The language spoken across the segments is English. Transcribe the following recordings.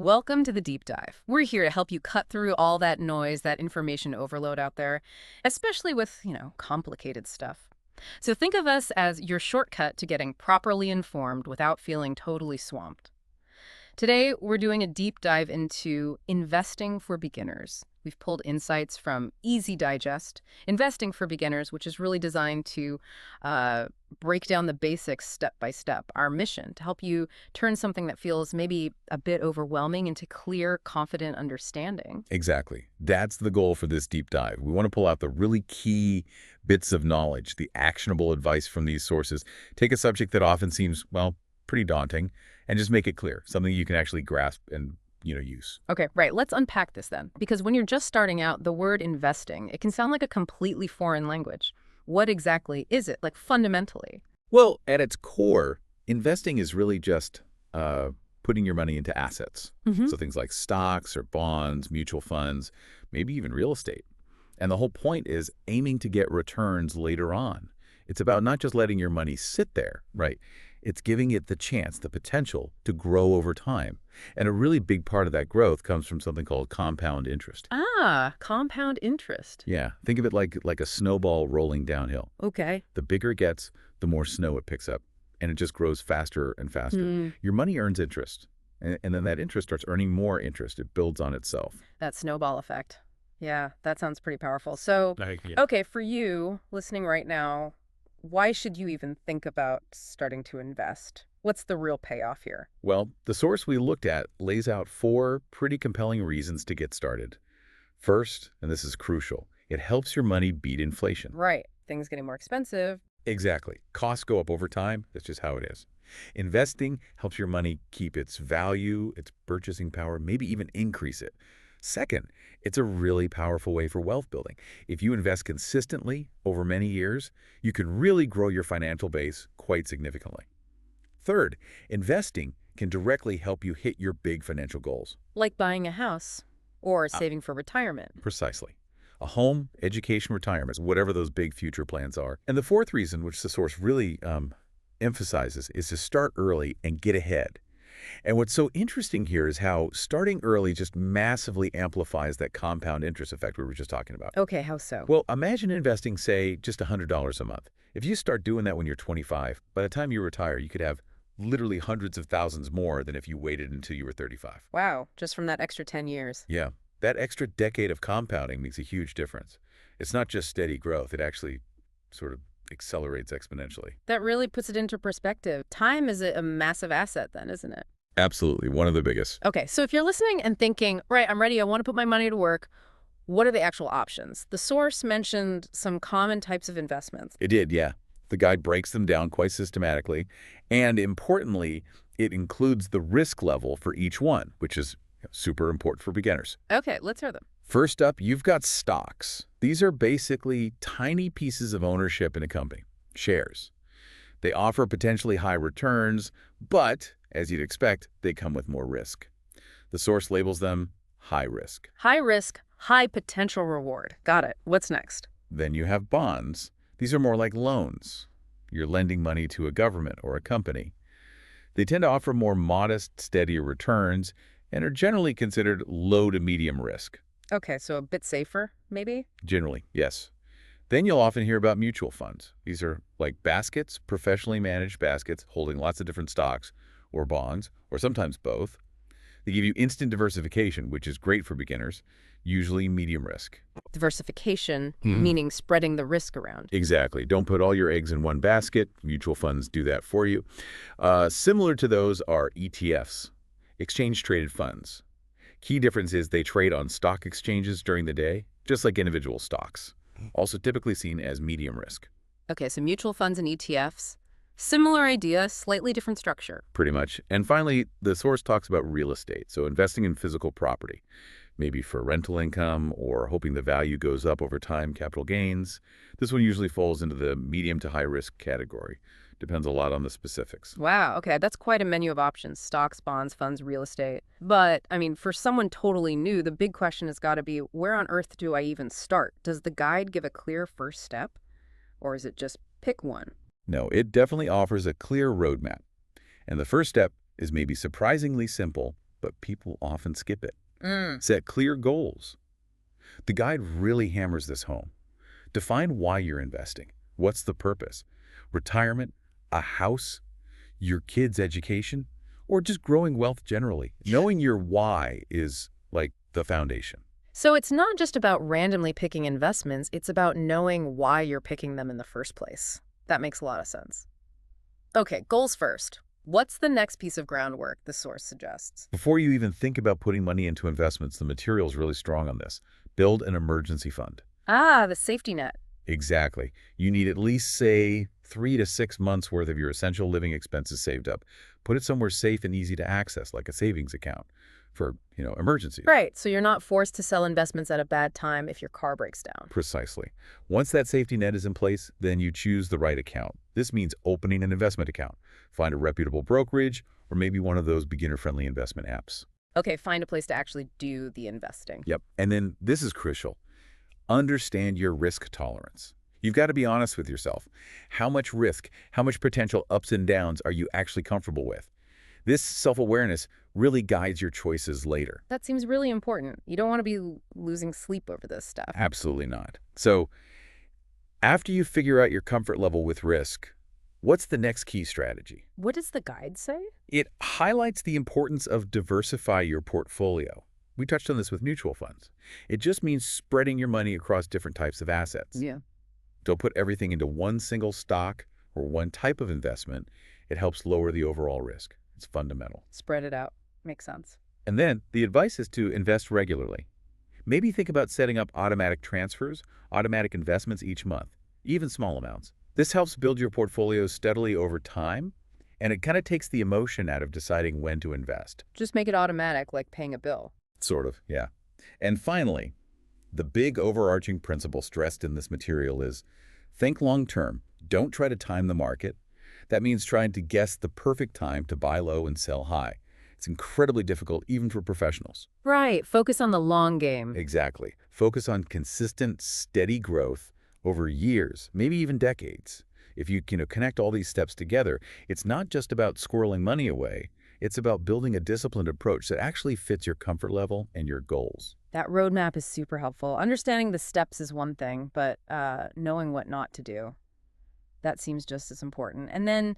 Welcome to the deep dive. We're here to help you cut through all that noise, that information overload out there, especially with, complicated stuff. So think of us as your shortcut to getting properly informed without feeling totally swamped. Today, we're doing a deep dive into investing for beginners. We've pulled insights from Easy Digest, Investing for Beginners, which is really designed to break down the basics step by step. Our mission to help you turn something that feels maybe a bit overwhelming into clear, confident understanding. Exactly. That's the goal for this deep dive. We want to pull out the really key bits of knowledge, the actionable advice from these sources. Take a subject that often seems, well, pretty daunting, and just make it clear, something you can actually grasp and, use. Okay, right. Let's unpack this then. Because when you're just starting out, the word investing, it can sound like a completely foreign language. What exactly is it, like fundamentally? Well, at its core, investing is really just putting your money into assets. Hmm. So things like stocks or bonds, mutual funds, maybe even real estate. And the whole point is aiming to get returns later on. It's about not just letting your money sit there, right? It's giving it the chance, the potential to grow over time. And a really big part of that growth comes from something called compound interest. Ah, compound interest. Yeah, think of it like a snowball rolling downhill. Okay. The bigger it gets, the more snow it picks up, and it just grows faster and faster. Hmm. Your money earns interest, and then that interest starts earning more interest. It builds on itself. That snowball effect. Yeah, that sounds pretty powerful. So, Yeah. okay, for you listening right now, why should you even think about starting to invest? What's the real payoff here? Well, the source we looked at lays out 4 pretty compelling reasons to get started. First, and this is crucial, it helps your money beat inflation. Right. Things getting more expensive. Exactly. Costs go up over time. That's just how it is. Investing helps your money keep its value, its purchasing power, maybe even increase it. Second, it's a really powerful way for wealth building. If you invest consistently over many years, you can really grow your financial base quite significantly. Third, investing can directly help you hit your big financial goals. Like buying a house or saving for retirement. Precisely. A home, education, retirement, whatever those big future plans are. And the fourth reason, which the source really emphasizes, is to start early and get ahead. And what's so interesting here is how starting early just massively amplifies that compound interest effect we were just talking about. Okay, how so? Well, imagine investing, say, just $100 a month. If you start doing that when you're 25, by the time you retire, you could have literally hundreds of thousands more than if you waited until you were 35. Wow, just from that extra 10 years. Yeah, that extra decade of compounding makes a huge difference. It's not just steady growth. It actually sort of accelerates exponentially. That really puts it into perspective. Time is a massive asset then, isn't it? Absolutely. One of the biggest. Okay, so if you're listening and thinking, right, I'm ready, I want to put my money to work, what are the actual options? The source mentioned some common types of investments. It did, yeah. The guide breaks them down quite systematically. And importantly, it includes the risk level for each one, which is super important for beginners. Okay, let's hear them. First up, you've got stocks. These are basically tiny pieces of ownership in a company, shares. They offer potentially high returns, but, as you'd expect, they come with more risk. The source labels them high risk. High risk, high potential reward. Got it. What's next? Then you have bonds. These are more like loans. You're lending money to a government or a company. They tend to offer more modest, steadier returns and are generally considered low to medium risk. Okay, so a bit safer, maybe? Generally, yes. Then you'll often hear about mutual funds. These are like baskets, professionally managed baskets holding lots of different stocks or bonds, or sometimes both. They give you instant diversification, which is great for beginners, usually medium risk. Diversification, meaning spreading the risk around. Exactly. Don't put all your eggs in one basket. Mutual funds do that for you. Similar to those are ETFs, exchange-traded funds. Key difference is they trade on stock exchanges during the day, just like individual stocks. Also typically seen as medium risk. Okay, so mutual funds and ETFs. Similar idea, slightly different structure. Pretty much. And finally, the source talks about real estate, so investing in physical property, maybe for rental income or hoping the value goes up over time, capital gains. This one usually falls into the medium to high risk category. Depends a lot on the specifics. Wow, okay, that's quite a menu of options. Stocks, bonds, funds, real estate. But, I mean, for someone totally new, the big question has got to be, where on earth do I even start? Does the guide give a clear first step? Or is it just pick one? No, it definitely offers a clear roadmap. And the first step is maybe surprisingly simple, but people often skip it. Mm. Set clear goals. The guide really hammers this home. Define why you're investing. What's the purpose? Retirement, a house, your kids' education, or just growing wealth generally. Knowing your why is like the foundation. So it's not just about randomly picking investments, it's about knowing why you're picking them in the first place. That makes a lot of sense. Okay, goals first. What's the next piece of groundwork the source suggests? Before you even think about putting money into investments, the material is really strong on this. Build an emergency fund. Ah, the safety net. Exactly. You need at least, say, 3 to 6 months worth of your essential living expenses saved up. Put it somewhere safe and easy to access, like a savings account for, emergencies. Right, so you're not forced to sell investments at a bad time if your car breaks down. Precisely. Once that safety net is in place, then you choose the right account. This means opening an investment account. Find a reputable brokerage or maybe one of those beginner-friendly investment apps. Okay, find a place to actually do the investing. Yep. And then this is crucial. Understand your risk tolerance. You've got to be honest with yourself. How much risk, how much potential ups and downs are you actually comfortable with? This self-awareness really guides your choices later. That seems really important. You don't want to be losing sleep over this stuff. Absolutely not. So after you figure out your comfort level with risk, what's the next key strategy? What does the guide say? It highlights the importance of diversify your portfolio. We touched on this with mutual funds. It just means spreading your money across different types of assets. Yeah. Don't put everything into one single stock or one type of investment. It helps lower the overall risk. It's fundamental. Spread it out. Makes sense. And then the advice is to invest regularly. Maybe think about setting up automatic transfers, automatic investments each month, even small amounts. This helps build your portfolio steadily over time, and it kind of takes the emotion out of deciding when to invest. Just make it automatic, like paying a bill. Sort of, yeah. And finally, the big overarching principle stressed in this material is think long-term. Don't try to time the market. That means trying to guess the perfect time to buy low and sell high. It's incredibly difficult even for professionals. Right. Focus on the long game. Exactly. Focus on consistent, steady growth over years, maybe even decades. If you connect all these steps together, it's not just about squirreling money away. It's about building a disciplined approach that actually fits your comfort level and your goals. That roadmap is super helpful. Understanding the steps is one thing, but knowing what not to do, that seems just as important. And then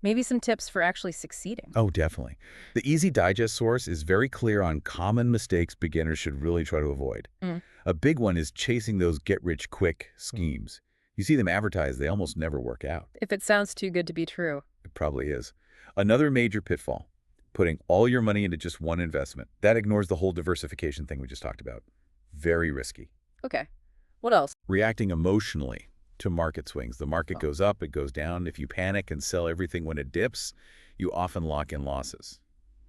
maybe some tips for actually succeeding. Oh, definitely. The Easy Digest source is very clear on common mistakes beginners should really try to avoid. Mm. A big one is chasing those get-rich-quick schemes. You see them advertised, they almost never work out. If it sounds too good to be true. It probably is. Another major pitfall, putting all your money into just one investment. That ignores the whole diversification thing we just talked about. Very risky. Okay. What else? Reacting emotionally to market swings. The market Oh. goes up, it goes down. If you panic and sell everything when it dips, you often lock in losses.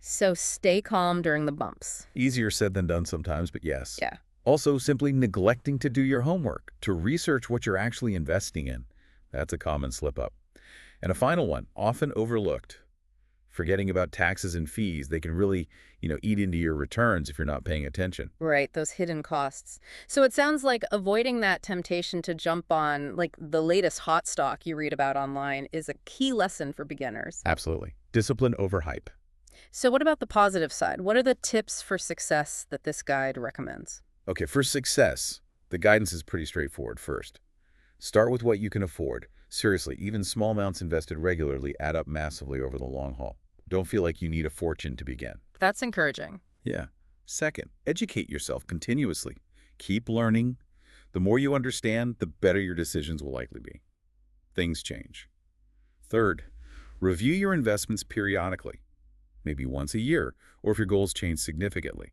So stay calm during the bumps. Easier said than done sometimes, but yes. Yeah. Also, simply neglecting to do your homework, to research what you're actually investing in. That's a common slip-up. And a final one, often overlooked. Forgetting about taxes and fees. They can really, eat into your returns if you're not paying attention. Right, those hidden costs. So it sounds like avoiding that temptation to jump on, like, the latest hot stock you read about online is a key lesson for beginners. Absolutely. Discipline over hype. So what about the positive side? What are the tips for success that this guide recommends? Okay, for success, the guidance is pretty straightforward first. Start with what you can afford. Seriously, even small amounts invested regularly add up massively over the long haul. Don't feel like you need a fortune to begin. That's encouraging. Yeah. Second, educate yourself continuously. Keep learning. The more you understand, the better your decisions will likely be. Things change. Third, review your investments periodically, maybe once a year, or if your goals change significantly.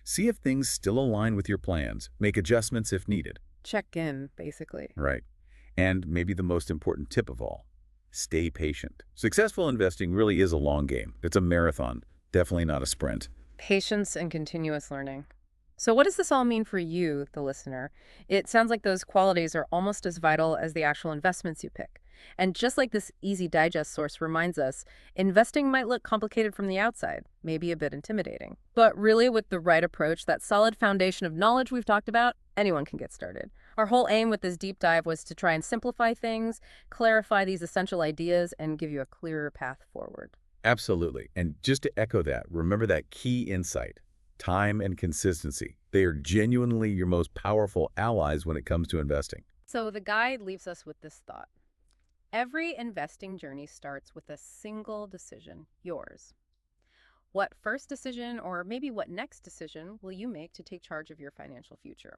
See if things still align with your plans. Make adjustments if needed. Check in, basically. Right. And maybe the most important tip of all, stay patient. Successful investing really is a long game. It's a marathon, definitely not a sprint. Patience and continuous learning. So what does this all mean for you, the listener? It sounds like those qualities are almost as vital as the actual investments you pick. And just like this Easy Digest source reminds us, investing might look complicated from the outside, maybe a bit intimidating. But really, with the right approach, that solid foundation of knowledge we've talked about, anyone can get started. Our whole aim with this deep dive was to try and simplify things, clarify these essential ideas, and give you a clearer path forward. Absolutely. And just to echo that, remember that key insight, time and consistency. They are genuinely your most powerful allies when it comes to investing. So the guide leaves us with this thought. Every investing journey starts with a single decision, yours. What first decision or maybe what next decision will you make to take charge of your financial future?